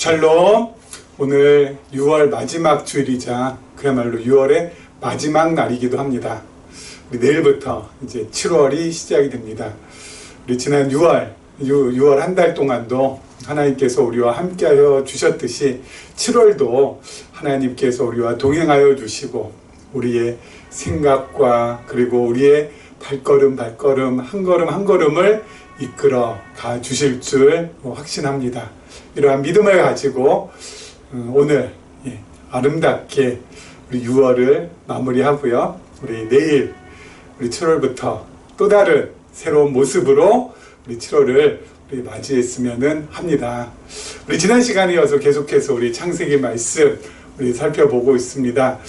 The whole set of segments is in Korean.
샬롬. 오늘 6월 마지막 주일이자 그야말로 6월의 마지막 날이기도 합니다. 우리 내일부터 이제 7월이 시작이 됩니다. 우리 지난 6월 한 달 동안도 하나님께서 우리와 함께하여 주셨듯이 7월도 하나님께서 우리와 동행하여 주시고 우리의 생각과 그리고 우리의 발걸음 한 걸음을 이끌어 가 주실 줄 확신합니다. 이러한 믿음을 가지고 오늘 아름답게 우리 6월을 마무리하고요. 우리 내일 우리 7월부터 또 다른 새로운 모습으로 우리 7월을 우리 맞이했으면 합니다. 우리 지난 시간에 이어서 계속해서 우리 창세기 말씀 우리 살펴보고 있습니다.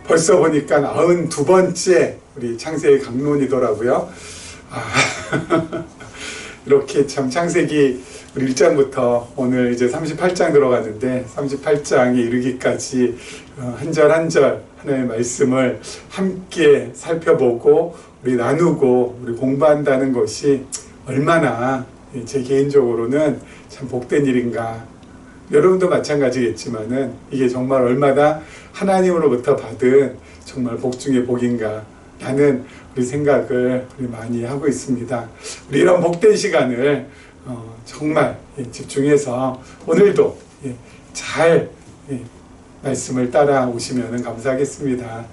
벌써 보니까 92번째 우리 창세기 강론이더라고요. 이렇게 참 창세기 우리 1장부터 오늘 이제 38장 들어가는데 38장에 이르기까지 한 절 한 절 하나님의 말씀을 함께 살펴보고 우리 나누고 우리 공부한다는 것이 얼마나 제 개인적으로는 참 복된 일인가. 여러분도 마찬가지겠지만은 이게 정말 얼마나 하나님으로부터 받은 정말 복 중의 복인가 라는 우리 생각을 우리 많이 하고 있습니다. 우리 이런 복된 시간을 정말 집중해서 오늘도 잘 말씀을 따라오시면 감사하겠습니다.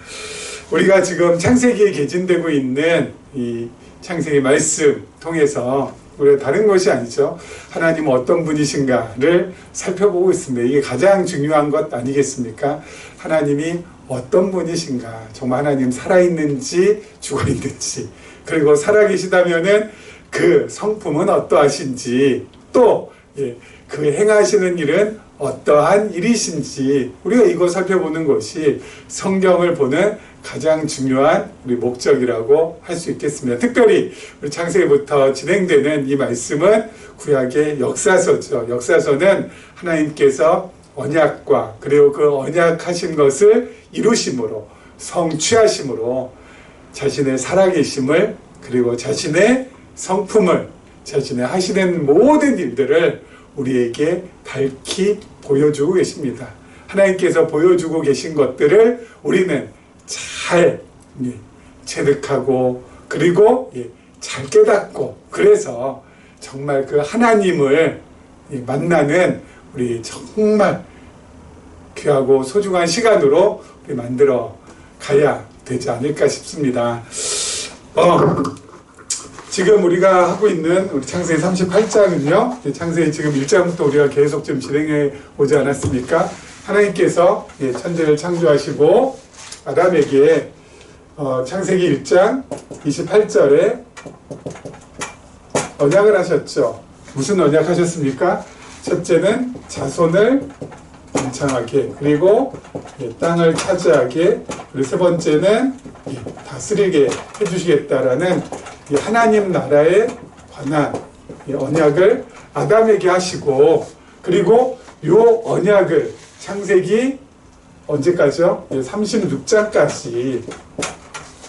우리가 지금 창세기에 개진되고 있는 이 창세기 말씀 통해서 우리가 다른 것이 아니죠. 하나님은 어떤 분이신가를 살펴보고 있습니다. 이게 가장 중요한 것 아니겠습니까? 하나님이 어떤 분이신가, 정말 하나님 살아있는지 죽어있는지, 그리고 살아계시다면은 그 성품은 어떠하신지, 또 그 행하시는 일은 어떠한 일이신지 우리가 이거 살펴보는 것이 성경을 보는 가장 중요한 우리 목적이라고 할 수 있겠습니다. 특별히 우리 창세기부터 진행되는 이 말씀은 구약의 역사서죠. 역사서는 하나님께서 언약과 그리고 그 언약하신 것을 이루심으로 성취하심으로 자신의 살아계심을 그리고 자신의 성품을 자신의 하시는 모든 일들을 우리에게 밝히 보여주고 계십니다. 하나님께서 보여주고 계신 것들을 우리는 잘 체득하고 그리고 잘 깨닫고 그래서 정말 그 하나님을 만나는 우리 정말 귀하고 소중한 시간으로 우리 만들어 가야 되지 않을까 싶습니다. 지금 우리가 하고 있는 우리 창세기 38장은요. 창세기 지금 1장부터 우리가 계속 좀 진행해 오지 않았습니까? 하나님께서 천지를 창조하시고 아담에게 창세기 1장 28절에 언약을 하셨죠. 무슨 언약 하셨습니까? 첫째는 자손을 번창하게, 그리고 땅을 차지하게, 그리고 세 번째는 다스리게 해주시겠다라는 하나님 나라에 관한 언약을 아담에게 하시고, 그리고 이 언약을 창세기 언제까지요? 36장까지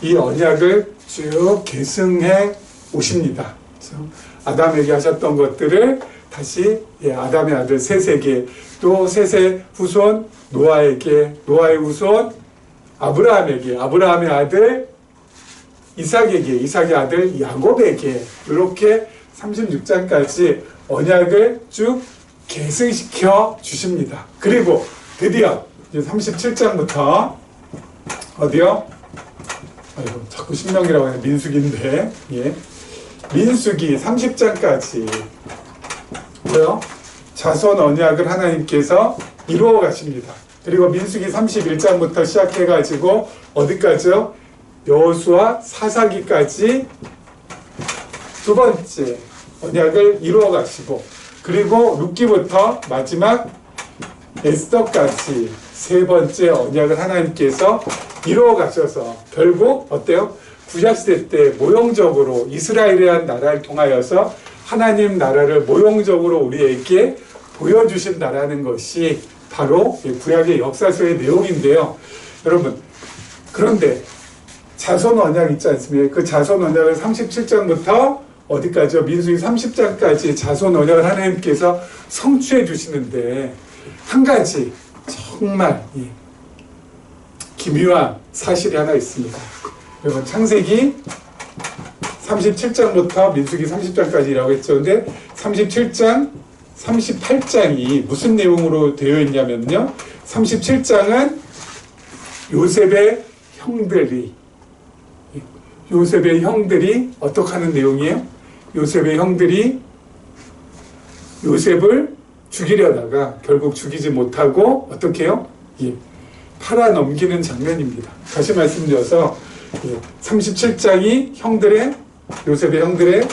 이 언약을 쭉 계승해 오십니다. 그래서 아담에게 하셨던 것들을 다시 아담의 아들 셋에게, 또 셋의 후손 노아에게, 노아의 후손 아브라함에게, 아브라함의 아들 이삭에게, 이삭의 아들 야곱에게 이렇게 36장까지 언약을 쭉 계승시켜 주십니다. 그리고 드디어 이제 37장부터 어디요? 아이고, 자꾸 신명기라고 하네. 민수기인데 민수기 30장까지 뭐요? 자손 언약을 하나님께서 이루어 가십니다. 그리고 민수기 31장부터 시작해가지고 어디까지요? 여호수아 사사기까지 두 번째 언약을 이루어 가시고, 그리고 룻기부터 마지막 에스더까지 세 번째 언약을 하나님께서 이루어 가셔서 결국 어때요? 구약시대 때 모형적으로 이스라엘이라는 나라를 통하여서 하나님 나라를 모형적으로 우리에게 보여주신다라는 것이 바로 구약의 역사서의 내용인데요. 여러분, 그런데 자손 언약 있지 않습니까? 그 자손 언약을 37장부터 어디까지요? 민수기 30장까지 자손 언약을 하나님께서 성취해 주시는데 한 가지 정말 기묘한 사실이 하나 있습니다. 여러분 창세기 37장부터 민수기 30장까지라고 했죠. 근데 37장, 38장이 무슨 내용으로 되어 있냐면요. 37장은 요셉의 형들이 어떻게 하는 내용이에요? 요셉의 형들이 요셉을 죽이려다가 결국 죽이지 못하고 어떻게 해요? 팔아 넘기는 장면입니다. 다시 말씀드려서 37장이 요셉의 형들의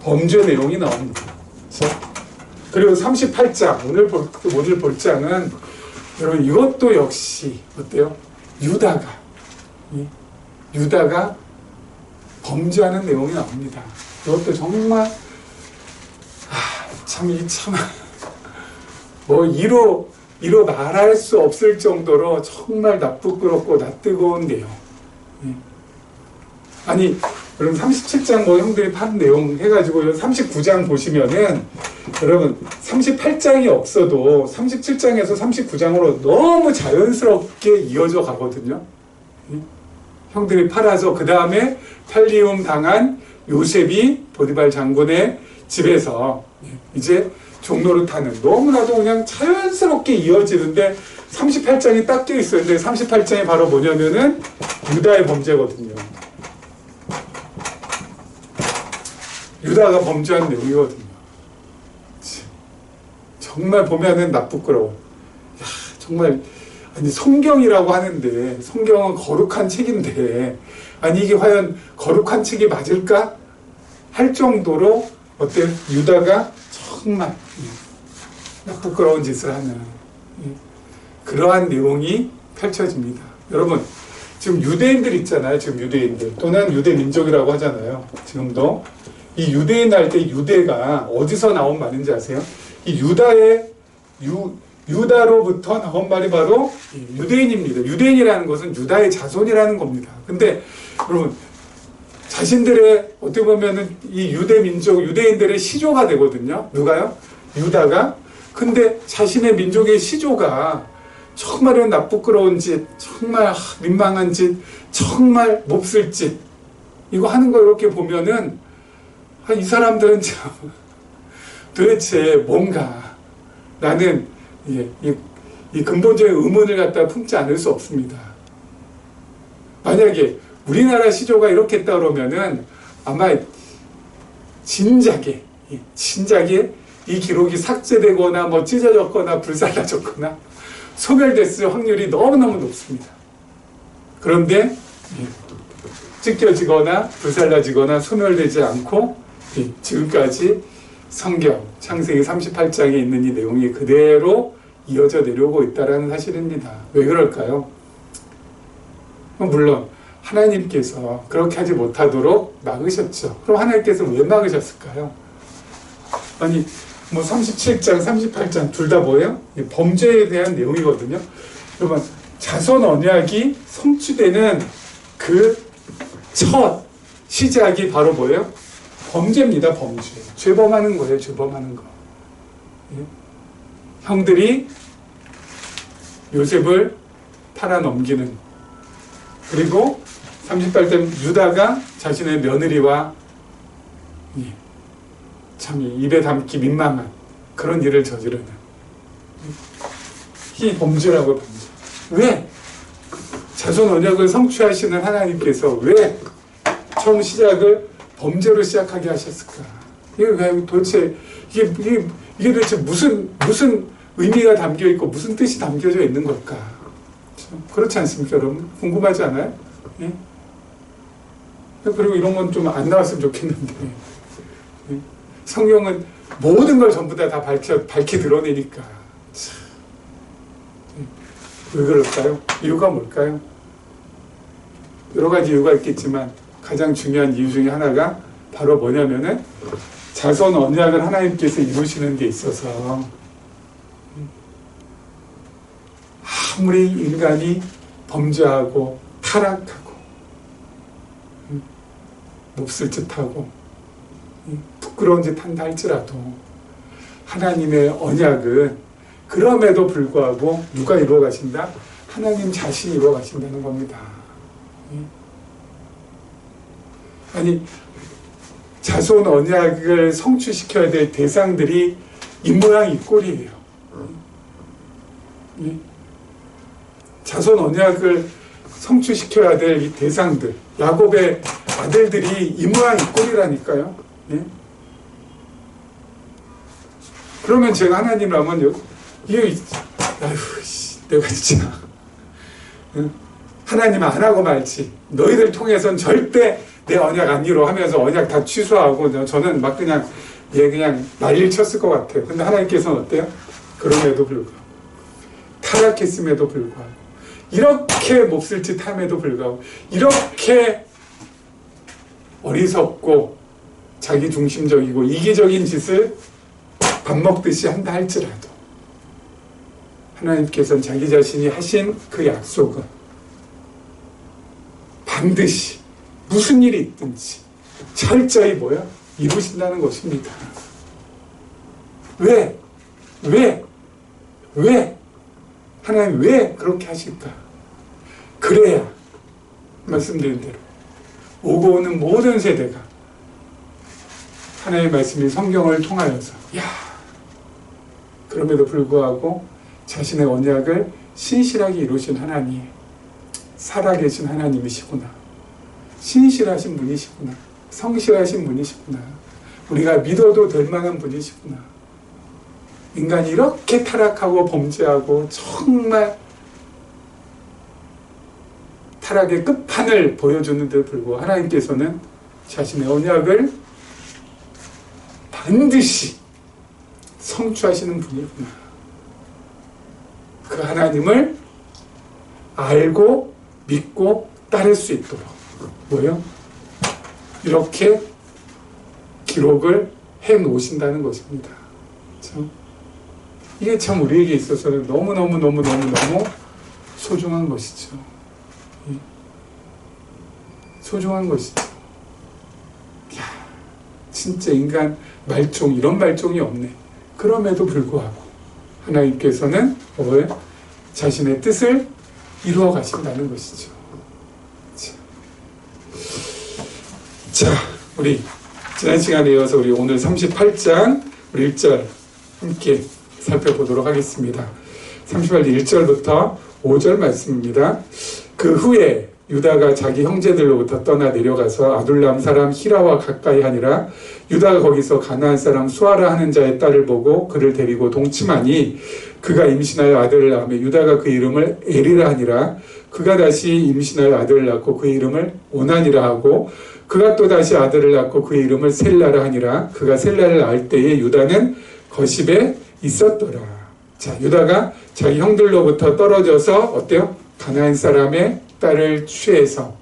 범죄 내용이 나옵니다. 그리고 38장, 오늘 볼 장은 여러분 이것도 역시 어때요? 유다가 범죄하는 내용이 나옵니다. 이것도 정말 이로 말할 수 없을 정도로 정말 나쁘고 낯뜨거운 내용. 아니 여러분 37장 형들이 판 내용 해가지고 39장 보시면은 여러분 38장이 없어도 37장에서 39장으로 너무 자연스럽게 이어져 가거든요. 형들이 팔아서 그 다음에 팔리움 당한 요셉이 보디발 장군의 집에서 이제 종노릇하는 너무나도 그냥 자연스럽게 이어지는데 38장이 딱 껴 있어요. 근데 38장이 바로 뭐냐면은 유다의 범죄거든요. 유다가 범죄한 내용이거든요. 정말 보면은 나쁘끄러워. 정말 아니 성경이라고 하는데 성경은 거룩한 책인데 아니 이게 과연 거룩한 책이 맞을까? 할 정도로 어때? 유다가 정말 부끄러운 짓을 하는 그러한 내용이 펼쳐집니다. 여러분 지금 유대인들 있잖아요. 지금 유대인들 또는 유대 민족이라고 하잖아요. 지금도 이 유대인 할 때 유대가 어디서 나온 말인지 아세요? 이 유다로부터 나온 말이 바로 유대인입니다. 유대인이라는 것은 유다의 자손이라는 겁니다. 근데 여러분 자신들의 어떻게 보면은 이 유대인들의 시조가 되거든요. 누가요? 유다가. 근데 자신의 민족의 시조가 정말 나쁘끄러운 짓, 정말 민망한 짓, 정말 몹쓸 짓 이거 하는 거 이렇게 보면은 이 사람들은 참 도대체 뭔가 나는 이 근본적인 의문을 갖다 품지 않을 수 없습니다. 만약에 우리나라 시조가 이렇게 했다 그러면은 아마 진작에 이 기록이 삭제되거나 뭐 찢어졌거나 불살라졌거나 소멸됐을 확률이 너무너무 높습니다. 그런데 찢겨지거나 불살라지거나 소멸되지 않고 지금까지 성경 창세기 38장에 있는 이 내용이 그대로 이어져 내려오고 있다는 사실입니다. 왜 그럴까요? 물론 하나님께서 그렇게 하지 못하도록 막으셨죠. 그럼 하나님께서 왜 막으셨을까요? 아니 37장, 38장 둘 다 뭐예요? 범죄에 대한 내용이거든요. 여러분 자손 언약이 성취되는 그 첫 시작이 바로 뭐예요? 범죄입니다. 범죄. 죄범하는 거예요. 죄범하는 거. 형들이 요셉을 팔아 넘기는 그리고 38장 유다가 자신의 며느리와 참 입에 담기 민망한 그런 일을 저지르는 이 범죄라고 범죄. 왜? 자손 언약을 성취하시는 하나님께서 왜 처음 시작을 범죄로 시작하게 하셨을까? 이게 도대체 이게 도대체 무슨 의미가 담겨 있고 무슨 뜻이 담겨져 있는 걸까? 그렇지 않습니까, 여러분? 궁금하지 않아요? 예? 그리고 이런 건 좀 안 나왔으면 좋겠는데 성경은 모든 걸 전부 다 밝히 드러내니까 왜 그럴까요? 이유가 뭘까요? 여러 가지 이유가 있겠지만 가장 중요한 이유 중에 하나가 바로 뭐냐면은 자손 언약을 하나님께서 이루시는 데 있어서 아무리 인간이 범죄하고 타락하고 몹쓸 짓하고 부끄러운 짓 한다 할지라도 하나님의 언약은 그럼에도 불구하고 누가 이루어 가신다? 하나님 자신이 이루어 가신다는 겁니다. 아니, 자손 언약을 성취시켜야 될 대상들이 이 모양 이 꼴이에요. 자손 언약을 성취시켜야 될 이 대상들, 야곱의 아들들이 이 모양 이 꼴이라니까요. 그러면 제가 하나님이라면 이게 내가 진짜 하나님 안 하고 말지. 너희들 통해서는 절대 내 언약 안 이루어 하면서 언약 다 취소하고 저는 막 그냥 난리를 쳤을 것 같아요. 근데 하나님께서는 어때요? 그럼에도 불구하고 타락했음에도 불구하고 이렇게 몹쓸 짓 함에도 불구하고 이렇게 어리석고 자기중심적이고 이기적인 짓을 밥 먹듯이 한다 할지라도 하나님께서는 자기 자신이 하신 그 약속은 반드시 무슨 일이 있든지 철저히 이루신다는 것입니다. 왜? 하나님 왜 그렇게 하실까? 그래야 말씀드린 대로 오고 오는 모든 세대가 하나님의 말씀이 성경을 통하여서 그럼에도 불구하고 자신의 언약을 신실하게 이루신 하나님, 살아계신 하나님이시구나, 신실하신 분이시구나, 성실하신 분이시구나, 우리가 믿어도 될 만한 분이시구나. 인간이 이렇게 타락하고 범죄하고 정말 타락의 끝판을 보여주는데도 불구하고 하나님께서는 자신의 언약을 반드시 성취하시는 분이구나. 그 하나님을 알고 믿고 따를 수 있도록 이렇게 기록을 해 놓으신다는 것입니다. 그렇죠? 이게 참 우리에게 있어서는 너무너무 소중한 것이죠. 소중한 것이죠. 진짜 인간 말종, 이런 말종이 없네. 그럼에도 불구하고 하나님께서는 자신의 뜻을 이루어 가신다는 것이죠. 자, 우리 지난 시간에 이어서 우리 오늘 38장 우리 1절 함께 살펴보도록 하겠습니다. 38장 1절부터 5절 말씀입니다. 그 후에 유다가 자기 형제들로부터 떠나 내려가서 아둘람 사람 히라와 가까이 하니라. 유다가 거기서 가나안 사람 수아라 하는 자의 딸을 보고 그를 데리고 동침하니 그가 임신하여 아들을 낳으며 유다가 그 이름을 에리라 하니라. 그가 다시 임신하여 아들을 낳고 그 이름을 오난이라 하고 그가 또 다시 아들을 낳고 그 이름을 셀라라 하니라. 그가 셀라를 낳을 때에 유다는 거십에 있었더라. 자, 유다가 자기 형들로부터 떨어져서 어때요? 가나안 사람의 딸을 취해서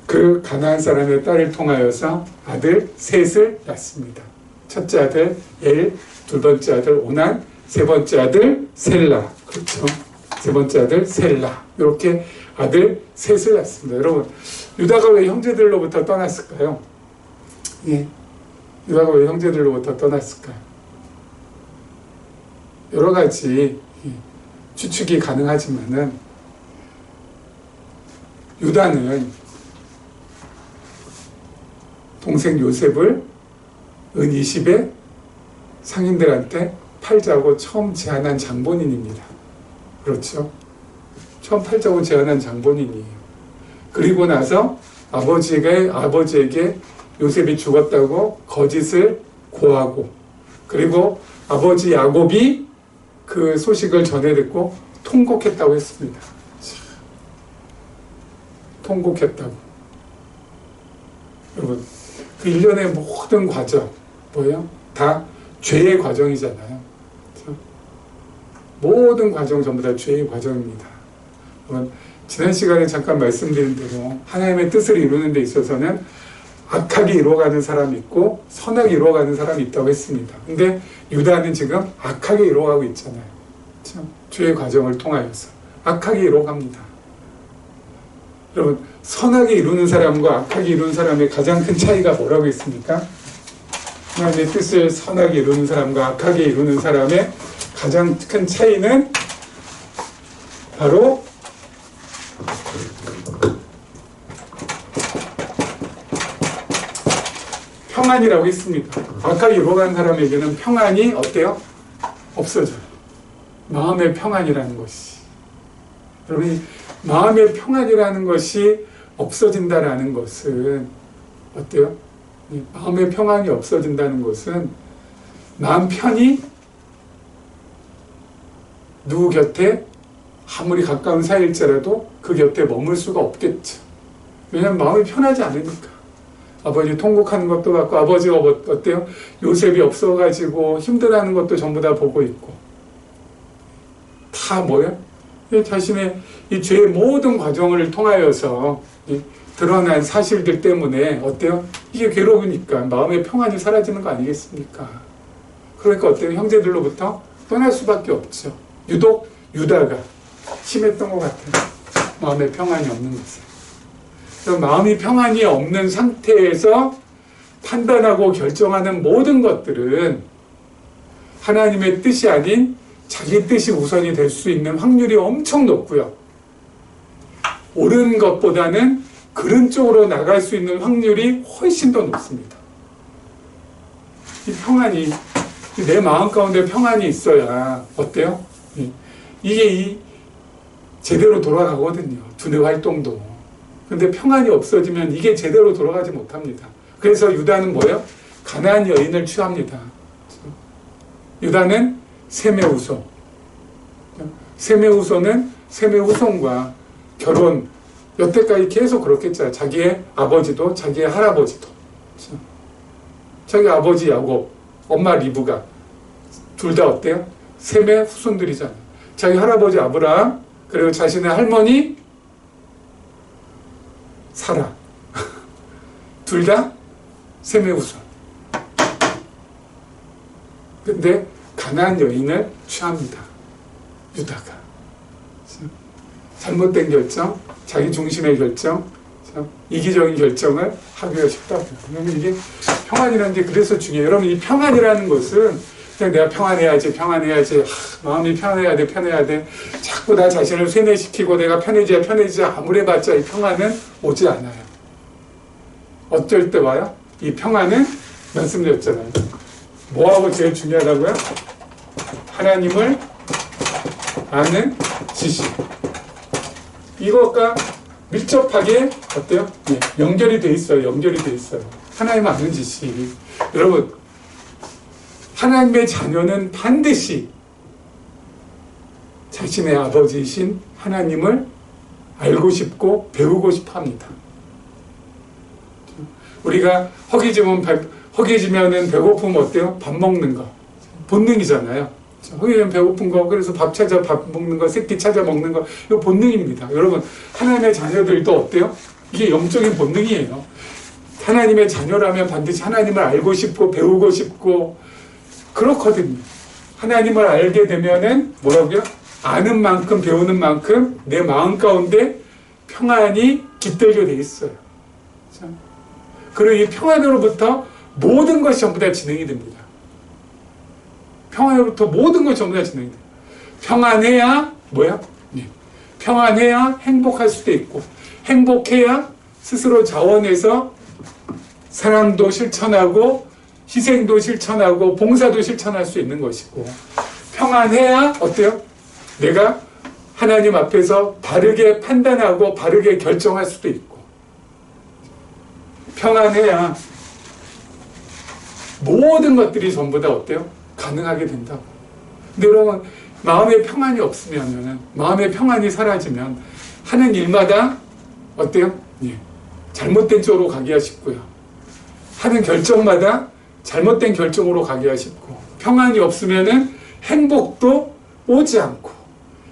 그 가나안 사람의 딸을 통하여서 아들 셋을 낳습니다. 첫째 아들 엘, 두 번째 아들 오난, 세 번째 아들 셀라. 그렇죠? 세 번째 아들 셀라. 이렇게 아들 셋을 낳습니다. 여러분, 유다가 왜 형제들로부터 떠났을까요? 유다가 왜 형제들로부터 떠났을까요? 여러 가지 추측이 가능하지만은 유다는 동생 요셉을 은 20에 상인들한테 팔자고 처음 제안한 장본인입니다. 그렇죠? 처음 팔자고 제안한 장본인이에요. 그리고 나서 아버지에게 요셉이 죽었다고 거짓을 고하고, 그리고 아버지 야곱이 그 소식을 전해 듣고 통곡했다고 했습니다. 통곡했다고. 여러분, 그 일련의 모든 과정, 다 죄의 과정이잖아요. 그렇죠? 모든 과정 전부 다 죄의 과정입니다. 여러분, 지난 시간에 잠깐 말씀드린 대로 하나님의 뜻을 이루는 데 있어서는 악하게 이루어가는 사람이 있고 선하게 이루어가는 사람이 있다고 했습니다. 근데 유다는 지금 악하게 이루어가고 있잖아요. 그렇죠? 죄의 과정을 통하여서 악하게 이루어갑니다. 여러분, 선하게 이루는 사람과 악하게 이루는 사람의 가장 큰 차이가 뭐라고 했습니까? 하나님의 뜻을 선하게 이루는 사람과 악하게 이루는 사람의 가장 큰 차이는 바로 평안이라고 했습니다. 악하게 이루어가는 사람에게는 평안이 어때요? 없어져요. 마음의 평안이라는 것이. 여러분, 마음의 평안이라는 것이 없어진다라는 것은 어때요? 마음의 평안이 없어진다는 것은 마음 편히 누구 곁에 아무리 가까운 사이일지라도 그 곁에 머물 수가 없겠죠. 왜냐하면 마음이 편하지 않으니까. 아버지 통곡하는 것도 같고, 아버지가 어때요? 요셉이 없어가지고 힘들어하는 것도 전부 다 보고 있고. 다 뭐예요? 자신의 이 죄의 모든 과정을 통하여서 드러난 사실들 때문에 어때요? 이게 괴로우니까 마음의 평안이 사라지는 거 아니겠습니까? 그러니까 어때요? 형제들로부터 떠날 수밖에 없죠. 유독 유다가 심했던 것 같아요. 마음의 평안이 없는 것은. 마음이 평안이 없는 상태에서 판단하고 결정하는 모든 것들은 하나님의 뜻이 아닌 자기 뜻이 우선이 될 수 있는 확률이 엄청 높고요. 옳은 것보다는 그른 쪽으로 나갈 수 있는 확률이 훨씬 더 높습니다. 이 평안이, 내 마음 가운데 평안이 있어야 어때요? 이게 제대로 돌아가거든요. 두뇌 활동도. 근데 평안이 없어지면 이게 제대로 돌아가지 못합니다. 그래서 유다는 뭐예요? 가나안 여인을 취합니다. 유다는 셈의 후손. 셈의 후손은 셈의 후손과 결혼, 여태까지 계속 그렇겠죠. 자기의 아버지도 자기의 할아버지도. 자기 아버지 야곱, 엄마 리브가 둘 다 어때요? 셈의 후손들이잖아요. 자기 할아버지 아브라함, 그리고 자신의 할머니 사라. 둘 다 셈의 후손. 근데 가나안 여인을 취합니다. 유다가. 잘못된 결정, 자기 중심의 결정, 이기적인 결정을 하기가 쉽다고요. 그러면 이게 평안이라는 게 그래서 중요해요. 여러분, 이 평안이라는 것은 그냥 내가 평안해야지, 마음이 편해야 돼. 자꾸 나 자신을 세뇌시키고 내가 편해지자 아무래봤자 이 평안은 오지 않아요. 어쩔 때 와요? 이 평안은 말씀드렸잖아요. 뭐하고 제일 중요하다고요? 하나님을 아는 지식. 이것과 밀접하게 어때요? 연결이 돼 있어요. 하나님을 아는 지식. 여러분, 하나님의 자녀는 반드시 자신의 아버지이신 하나님을 알고 싶고 배우고 싶어 합니다. 우리가 허기지면은 배고프면 어때요? 밥 먹는 거. 본능이잖아요. 허기지면 배고픈 거, 그래서 밥 먹는 거, 새끼 찾아 먹는 거, 이거 본능입니다. 여러분, 하나님의 자녀들도 어때요? 이게 영적인 본능이에요. 하나님의 자녀라면 반드시 하나님을 알고 싶고 배우고 싶고 그렇거든요. 하나님을 알게 되면은 뭐라고요? 아는 만큼 배우는 만큼 내 마음 가운데 평안이 깃들게 돼 있어요. 그리고 이 평안으로부터 모든 것이 전부 다 진행이 됩니다. 평안으로부터 모든 것이 전부 다 진행이 돼요. 평안해야 뭐야? 평안해야 행복할 수도 있고, 행복해야 스스로 자원해서 사랑도 실천하고 희생도 실천하고 봉사도 실천할 수 있는 것이고, 평안해야 어때요? 내가 하나님 앞에서 바르게 판단하고 바르게 결정할 수도 있고, 평안해야 모든 것들이 전부 다 어때요? 가능하게 된다고. 근데 여러분, 마음의 평안이 없으면, 마음의 평안이 사라지면 하는 일마다 어때요? 잘못된 쪽으로 가기가 쉽고요. 하는 결정마다 잘못된 결정으로 가기가 쉽고, 평안이 없으면은 행복도 오지 않고,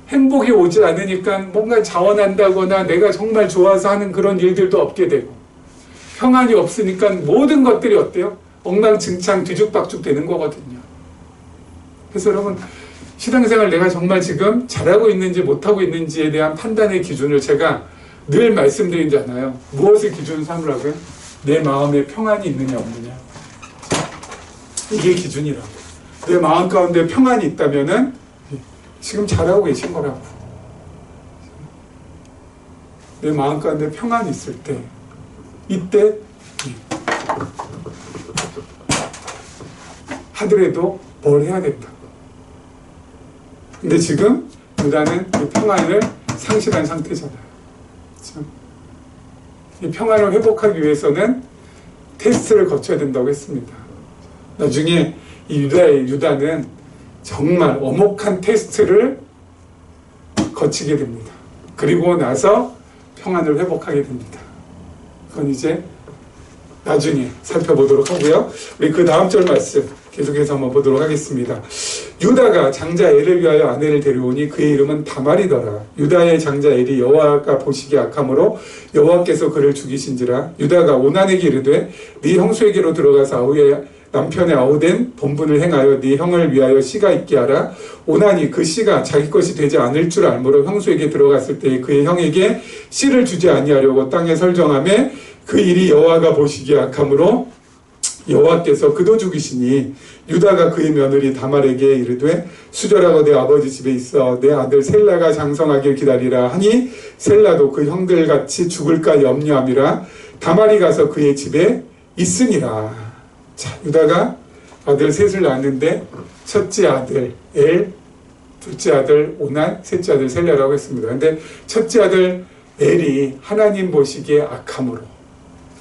행복이 오지 않으니까 뭔가 자원한다거나 내가 정말 좋아서 하는 그런 일들도 없게 되고, 평안이 없으니까 모든 것들이 어때요? 엉망진창 뒤죽박죽 되는 거거든요. 그래서 여러분, 신앙생활 내가 정말 지금 잘하고 있는지 못하고 있는지에 대한 판단의 기준을 제가 늘 말씀드리잖아요. 무엇을 기준으로 삼으라고요? 내 마음에 평안이 있느냐 없느냐. 이게 기준이라고. 내 마음 가운데 평안이 있다면은 지금 잘하고 계신 거라고. 내 마음 가운데 평안이 있을 때, 이때 하더라도 뭘 해야 된다. 근데 지금 유다는 이 평안을 상실한 상태잖아요. 그렇죠? 이 평안을 회복하기 위해서는 테스트를 거쳐야 된다고 했습니다. 나중에 이 유다는 정말 엄혹한 테스트를 거치게 됩니다. 그리고 나서 평안을 회복하게 됩니다. 그건 이제 나중에 살펴보도록 하고요. 우리 그 다음 절 말씀 계속해서 한번 보도록 하겠습니다. 유다가 장자 엘을 위하여 아내를 데려오니 그의 이름은 다말이더라. 유다의 장자 엘이 여호와가 보시기에 악함으로 여호와께서 그를 죽이신지라. 유다가 오난에게 이르되 네 형수에게로 들어가서 아우의 남편의 아우된 본분을 행하여 네 형을 위하여 씨가 있게 하라. 오난이 그 씨가 자기 것이 되지 않을 줄 알므로 형수에게 들어갔을 때 그의 형에게 씨를 주지 아니하려고 땅에 설정하며 그 일이 여호와가 보시기에 악함으로 여호와께서 그도 죽이시니 유다가 그의 며느리 다말에게 이르되 수절하고 내 아버지 집에 있어 내 아들 셀라가 장성하길 기다리라 하니 셀라도 그 형들같이 죽을까 염려함이라. 다말이 가서 그의 집에 있으니라. 자, 유다가 아들 셋을 낳았는데 첫째 아들 엘, 둘째 아들 오난, 셋째 아들 셀라라고 했습니다. 근데 첫째 아들 엘이 하나님 보시기에 악함으로.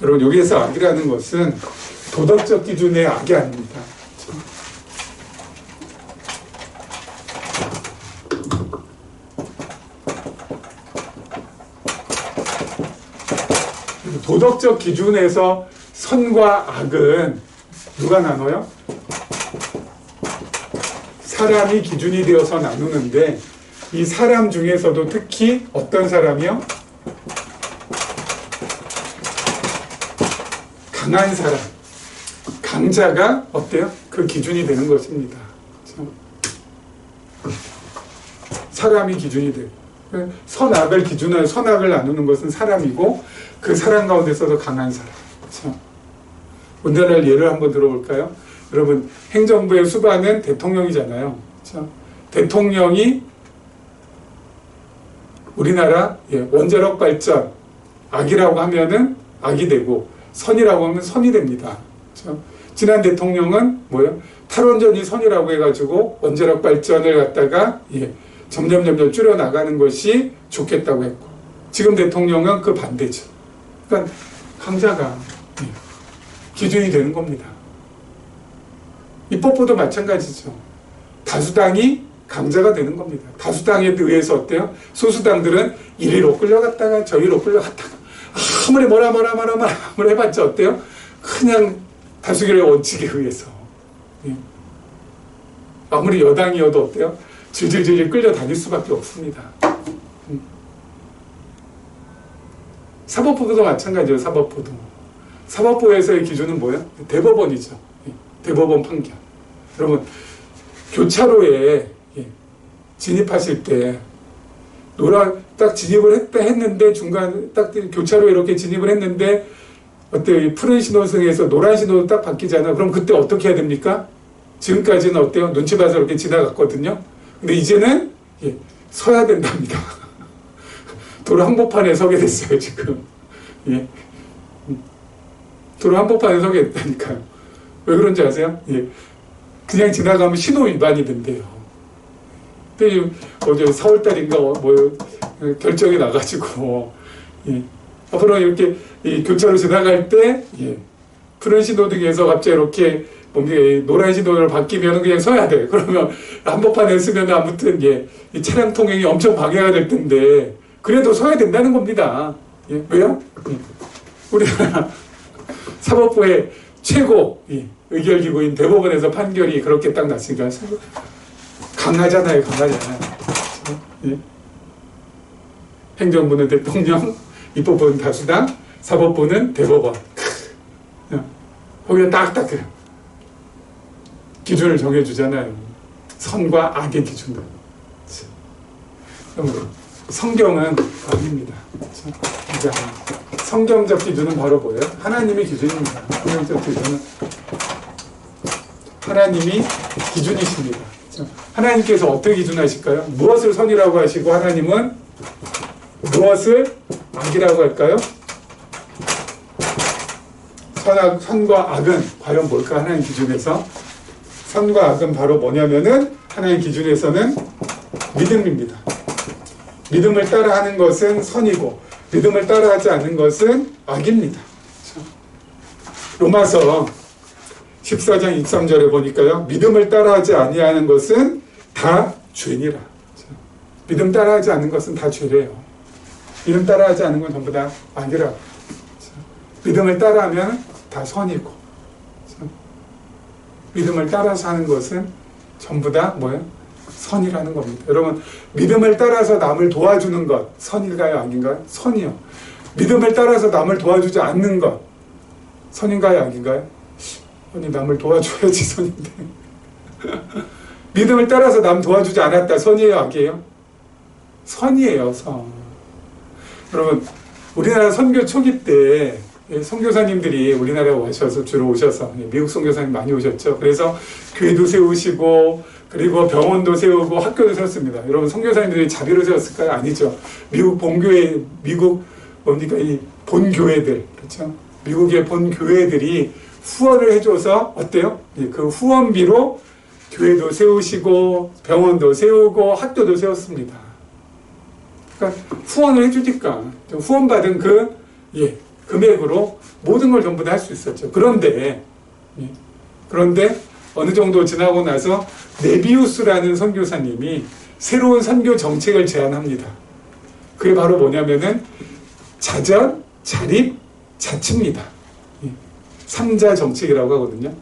여러분, 여기에서 악이라는 것은 도덕적 기준의 악이 아닙니다. 도덕적 기준에서 선과 악은 누가 나눠요? 사람이 기준이 되어서 나누는데 이 사람 중에서도 특히 어떤 사람이요? 강한 사람, 강자가 어때요? 그 기준이 되는 것입니다. 그렇죠? 사람이 기준이 되고 선악을 기준으로 선악을 나누는 것은 사람이고 그 사람 가운데서도 강한 사람. 그렇죠? 오늘날 예를 한번 들어볼까요? 여러분, 행정부의 수반은 대통령이잖아요. 그렇죠? 대통령이 우리나라 원자력 발전 악이라고 하면은 악이 되고 선이라고 하면 선이 됩니다. 그렇죠? 지난 대통령은 뭐예요? 탈원전이 선이라고 해가지고 원자력 발전을 갖다가 점점 줄여 나가는 것이 좋겠다고 했고, 지금 대통령은 그 반대죠. 그러니까 강자가 기준이 되는 겁니다. 입법부도 마찬가지죠. 다수당이 강자가 되는 겁니다. 다수당에 의해서 어때요? 소수당들은 이리로 끌려갔다가 저리로 끌려갔다가 아무리 뭐라 해봤자 어때요? 그냥 다수결의 원칙에 의해서 아무리 여당이어도 어때요? 질질질 끌려다닐 수밖에 없습니다. 사법부도 마찬가지예요. 사법부에서의 기준은 뭐예요? 대법원이죠. 대법원 판결. 여러분, 교차로에 진입하실 때 딱 진입을 했는데 중간 딱 교차로에 이렇게 진입을 했는데 어때요? 푸른 신호등에서 노란 신호로 딱 바뀌잖아요. 그럼 그때 어떻게 해야 됩니까? 지금까지는 어때요? 눈치 봐서 이렇게 지나갔거든요. 근데 이제는 서야 된답니다. 도로 한복판에 서게 됐어요, 지금. 도로 한복판에 서게 됐다니까요. 왜 그런지 아세요? 그냥 지나가면 신호 위반이 된대요. 근데 어제 4월달인가 결정이 나가지고 앞으로 이렇게 교차로 지나갈 때 푸른 신호등에서 갑자기 이렇게 노란 신호를 바뀌면 그냥 서야 돼. 그러면 한복판에 쓰면 아무튼 이 차량 통행이 엄청 방해가 될 텐데 그래도 서야 된다는 겁니다. 왜요? 우리나라 사법부의 최고 의결기구인 대법원에서 판결이 그렇게 딱 났으니까 강하잖아요. 행정부는 대통령, 입법부는 다수당, 사법부는 대법원. 거기에 딱딱 기준을 정해주잖아요. 선과 악의 기준을. 성경은 아닙니다. 그렇죠? 성경적 기준은 바로 뭐예요? 하나님의 기준입니다. 성경적 기준은 하나님이 기준이십니다. 그렇죠? 하나님께서 어떻게 기준하실까요? 무엇을 선이라고 하시고 하나님은 무엇을 악이라고 할까요? 선과 악은 과연 뭘까? 하나님 기준에서 선과 악은 바로 뭐냐면은 하나님 기준에서는 믿음입니다. 믿음을 따라하는 것은 선이고 믿음을 따라하지 않는 것은 악입니다. 그렇죠? 로마서 14장 23절에 보니까요. 믿음을 따라하지 아니하는 것은 다 죄니라. 그렇죠? 믿음 따라하지 않는 것은 다 죄래요. 믿음 따라하지 않는 건 전부 다 악이라고. 그렇죠? 믿음을 따라하면 다 선이고, 그렇죠? 믿음을 따라서 하는 것은 전부 다 뭐예요? 선이라는 겁니다. 여러분, 믿음을 따라서 남을 도와주는 것 선인가요? 악인가요? 선이요. 믿음을 따라서 남을 도와주지 않는 것 선인가요? 악인가요? 아니, 남을 도와줘야지 선인데. 믿음을 따라서 남 도와주지 않았다. 선이에요? 악이에요? 선이에요. 선. 여러분, 우리나라 선교 초기 때 선교사님들이 우리나라에 오셔서 주로 오셔서 미국 선교사님 많이 오셨죠. 그래서 교회도 세우시고 그리고 병원도 세우고 학교도 세웠습니다. 여러분, 선교사님들이 자비로 세웠을까요? 아니죠. 미국 본교회, 미국 뭡니까? 이 본교회들, 그렇죠? 미국의 본교회들이 후원을 해줘서 어때요? 그 후원비로 교회도 세우시고 병원도 세우고 학교도 세웠습니다. 그러니까 후원을 해주니까 후원받은 그 금액으로 모든 걸 전부 다 할 수 있었죠. 그런데 어느 정도 지나고 나서 네비우스라는 선교사님이 새로운 선교 정책을 제안합니다. 그게 바로 뭐냐면은 자전, 자립, 자치입니다. 3자 정책이라고 하거든요.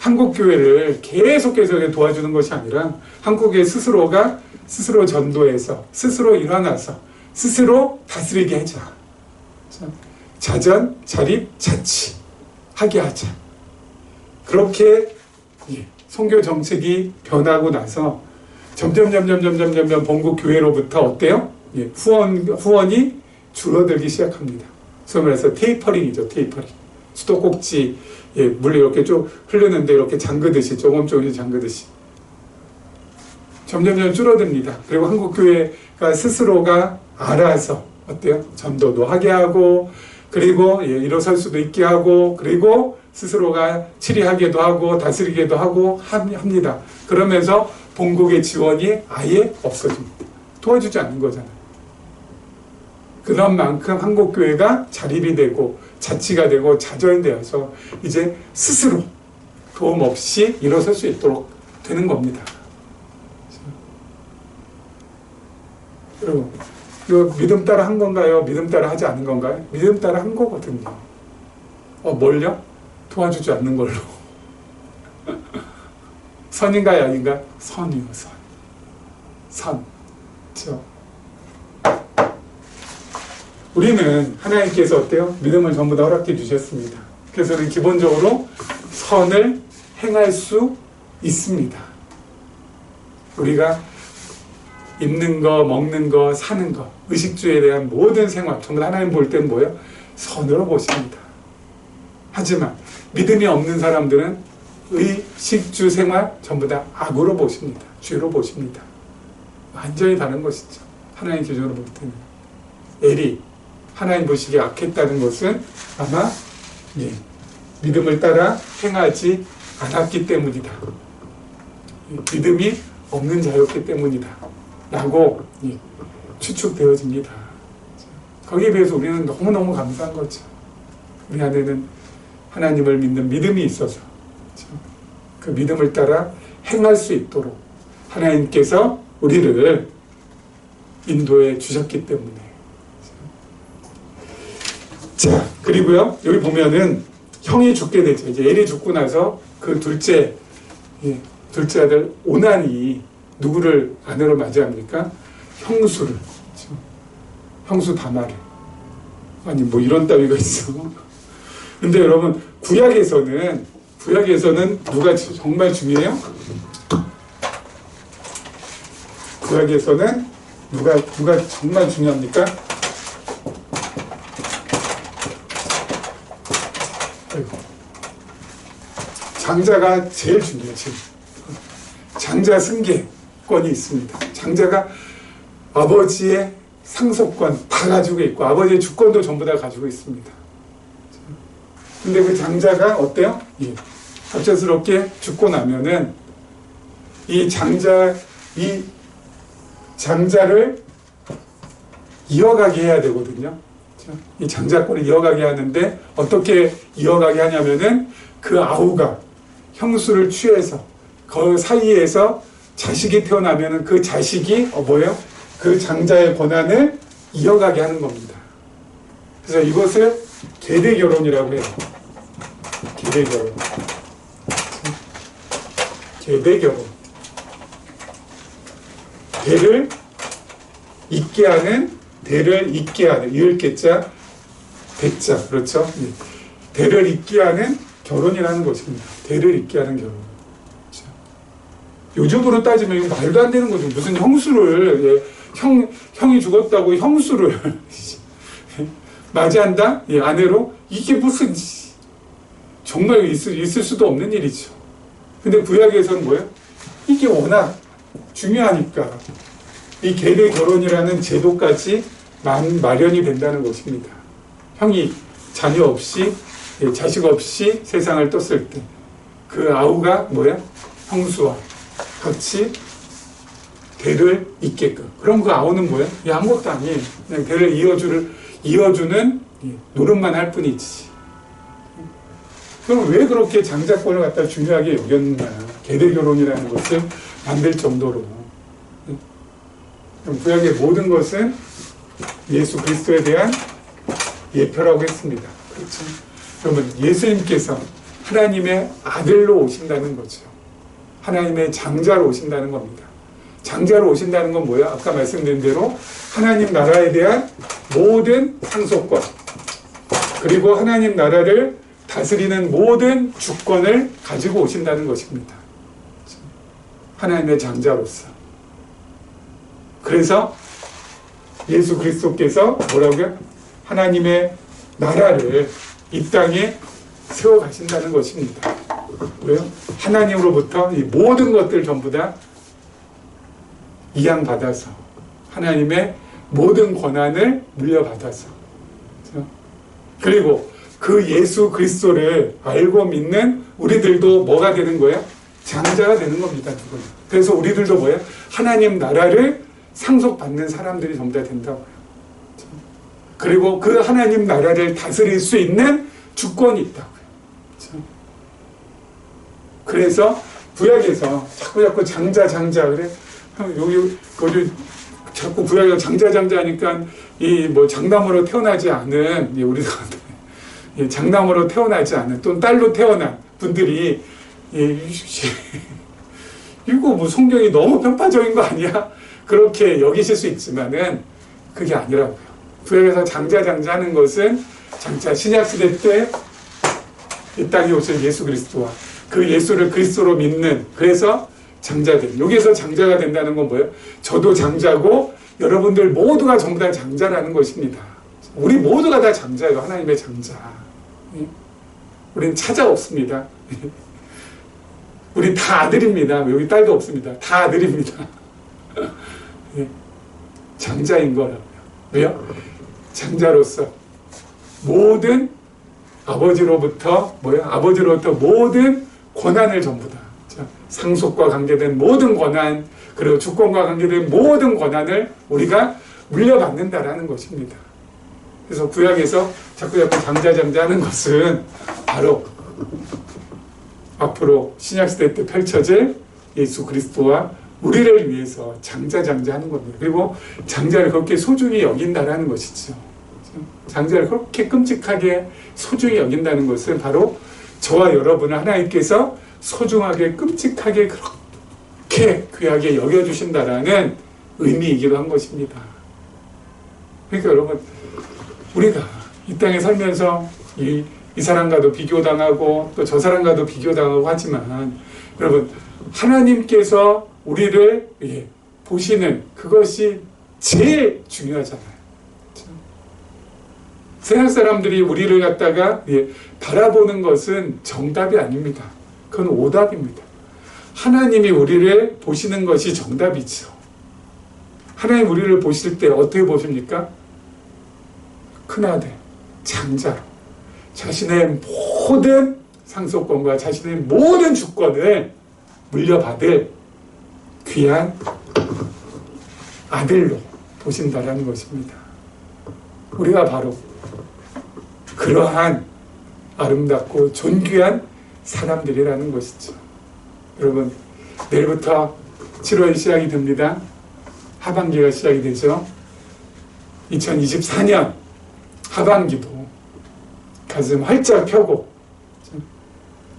한국 교회를 계속해서 도와주는 것이 아니라 한국의 스스로가 스스로 전도해서 스스로 일어나서 스스로 다스리게 하자. 자전, 자립, 자치 하게 하자. 그렇게 선교 정책이 변하고 나서 점점 본국 교회로부터 어때요? 후원이 줄어들기 시작합니다. 소위 말해서 테이퍼링이죠. 테이퍼링. 수도꼭지 물 이렇게 쭉 흐르는데 이렇게 잠그듯이 조금씩 잠그듯이 점점 줄어듭니다. 그리고 한국 교회가 스스로가 알아서 어때요? 전도도 하게 하고 그리고 일어설 수도 있게 하고 그리고 스스로가 치리하게도 하고 다스리게도 하고 합니다. 그러면서 본국의 지원이 아예 없어집니다. 도와주지 않는 거잖아요. 그런 만큼 한국교회가 자립이 되고 자치가 되고 자전이 되어서 이제 스스로 도움 없이 일어설 수 있도록 되는 겁니다. 여러분, 이거 믿음 따라 한 건가요? 믿음 따라 하지 않은 건가요? 믿음 따라 한 거거든요. 뭘요? 도와주지 않는 걸로. 선인가요? 아닌가요? 선이요, 선. 선. 그렇죠? 우리는 하나님께서 어때요? 믿음을 전부 다 허락해 주셨습니다. 그래서 우리는 기본적으로 선을 행할 수 있습니다. 우리가 입는 거, 먹는 거, 사는 거, 의식주에 대한 모든 생활, 전부 하나님 볼 때는 뭐예요? 선으로 보십니다. 하지만 믿음이 없는 사람들은 의식주 생활 전부 다 악으로 보십니다. 죄로 보십니다. 완전히 다른 것이죠. 하나님 기준으로 볼 때는. 엘이 하나님 보시기에 악했다는 것은 아마 믿음을 따라 행하지 않았기 때문이다. 믿음이 없는 자였기 때문이다. 라고 추측되어집니다. 거기에 비해서 우리는 너무너무 감사한 거죠. 우리 안에는 하나님을 믿는 믿음이 있어서 그 믿음을 따라 행할 수 있도록 하나님께서 우리를 인도해 주셨기 때문에. 자, 그리고요, 여기 보면은 형이 죽게 되죠. 이제 엘이 죽고 나서 그 둘째 아들 오난이 누구를 아내로 맞이합니까? 형수를. 그렇죠? 형수 다말을. 아니, 뭐 이런 따위가 있어. 근데 여러분, 구약에서는 누가 정말 중요해요? 구약에서는 누가 정말 중요합니까? 아이고. 장자가 제일 중요해요. 지금. 장자 승계권이 있습니다. 장자가 아버지의 상속권 다 가지고 있고 아버지의 주권도 전부 다 가지고 있습니다. 근데 그 장자가 어때요? 예. 갑작스럽게 죽고 나면은 이 장자를 이어가게 해야 되거든요. 이 장자권을 이어가게 하는데 어떻게 이어가게 하냐면은 그 아우가 형수를 취해서 그 사이에서 자식이 태어나면은 그 자식이 뭐예요? 그 장자의 권한을 이어가게 하는 겁니다. 그래서 이것을 계대결혼이라고 해요. 계대결혼. 계대결혼. 대를 잇게 하는, 대를 잇게 하는, 이을계자, 대자, 그렇죠? 대를 잇게 하는 결혼이라는 것입니다. 대를 잇게 하는 결혼. 그렇죠? 요즘으로 따지면 이거 말도 안 되는 거죠. 무슨 형수를, 형이 죽었다고 형수를 맞이한다? 아내로? 이게 무슨, 정말 있을 수도 없는 일이죠. 근데 구약에서는 뭐예요? 이게 워낙 중요하니까 이 계대 결혼이라는 제도까지 마련이 된다는 것입니다. 형이 자녀 없이 자식 없이 세상을 떴을 때 그 아우가 뭐야? 형수와 같이 대를 잇게끔. 그럼 그 아우는 뭐야? 아무것도 아니에요. 그냥 대를 이어주는 노릇만 할 뿐이지. 그럼 왜 그렇게 장자권을 갖다 중요하게 여겼나? 계대 결혼이라는 것을 만들 정도로. 구약의 모든 것은 예수 그리스도에 대한 예표라고 했습니다. 그렇죠? 그러면 예수님께서 하나님의 아들로 오신다는 거죠. 하나님의 장자로 오신다는 겁니다. 장자로 오신다는 건 뭐야? 아까 말씀드린 대로 하나님 나라에 대한 모든 상속권, 그리고 하나님 나라를 다스리는 모든 주권을 가지고 오신다는 것입니다. 하나님의 장자로서. 그래서 예수 그리스도께서 뭐라고요? 하나님의 나라를 이 땅에 세워 가신다는 것입니다. 왜요? 하나님으로부터 이 모든 것들 전부 다 이양받아서 하나님의 모든 권한을 물려받아서, 그리고 그 예수 그리스도를 알고 믿는 우리들도 뭐가 되는 거예요? 장자가 되는 겁니다. 그래서 우리들도 뭐예요? 하나님 나라를 상속받는 사람들이 전부 다 된다고요. 그리고 그 하나님 나라를 다스릴 수 있는 주권이 있다고요. 그래서 구약에서 자꾸 장자 그래. 여기 자꾸 구약에서 장자 하니까 이 뭐 장남으로 태어나지 않은 우리가 장남으로 태어나지 않은 또는 딸로 태어난 분들이 이거 뭐 성경이 너무 편파적인 거 아니야? 그렇게 여기실 수 있지만은 그게 아니라고요. 구약에서 장자 하는 것은 장차 신약시대 때 이 땅에 오신 예수 그리스도와 그 예수를 그리스도로 믿는, 그래서 장자들. 여기서 장자가 된다는 건 뭐예요? 저도 장자고 여러분들 모두가 전부 다 장자라는 것입니다. 우리 모두가 다 장자예요. 하나님의 장자. 우리는 차자 없습니다. 우리 다 아들입니다. 여기 딸도 없습니다. 다 아들입니다. 장자인 거라고요. 왜요? 장자로서 모든 아버지로부터 모든 권한을 전부 다, 상속과 관계된 모든 권한, 그리고 주권과 관계된 모든 권한을 우리가 물려받는다라는 것입니다. 그래서 구약에서 자꾸 장자 하는 것은 바로 앞으로 신약시대 때 펼쳐질 예수 그리스도와 우리를 위해서 장자 하는 겁니다. 그리고 장자를 그렇게 소중히 여긴다라는 것이죠. 장자를 그렇게 끔찍하게 소중히 여긴다는 것은 바로 저와 여러분을 하나님께서 소중하게 끔찍하게 그렇게 귀하게 여겨주신다라는 의미이기도 한 것입니다. 그러니까 여러분, 우리가 이 땅에 살면서 이 사람과도 비교당하고 또 저 사람과도 비교당하고 하지만, 여러분, 하나님께서 우리를 보시는 그것이 제일 중요하잖아요. 그렇죠? 세상 사람들이 우리를 갖다가 바라보는 것은 정답이 아닙니다. 그건 오답입니다. 하나님이 우리를 보시는 것이 정답이죠. 하나님 우리를 보실 때 어떻게 보십니까? 큰아들, 장자로 자신의 모든 상속권과 자신의 모든 주권을 물려받을 귀한 아들로 보신다라는 것입니다. 우리가 바로 그러한 아름답고 존귀한 사람들이라는 것이죠. 여러분, 내일부터 7월이 시작이 됩니다. 하반기가 시작이 되죠. 2024년 하반기도 가슴 활짝 펴고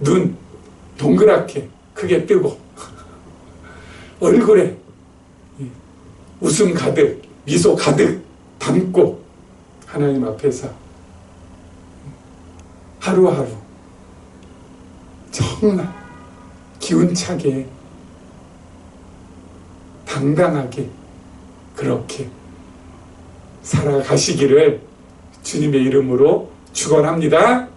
눈 동그랗게 크게 뜨고 얼굴에 웃음 가득 미소 가득 담고 하나님 앞에서 하루하루 정말 기운차게 당당하게 그렇게 살아가시기를 주님의 이름으로 축원합니다.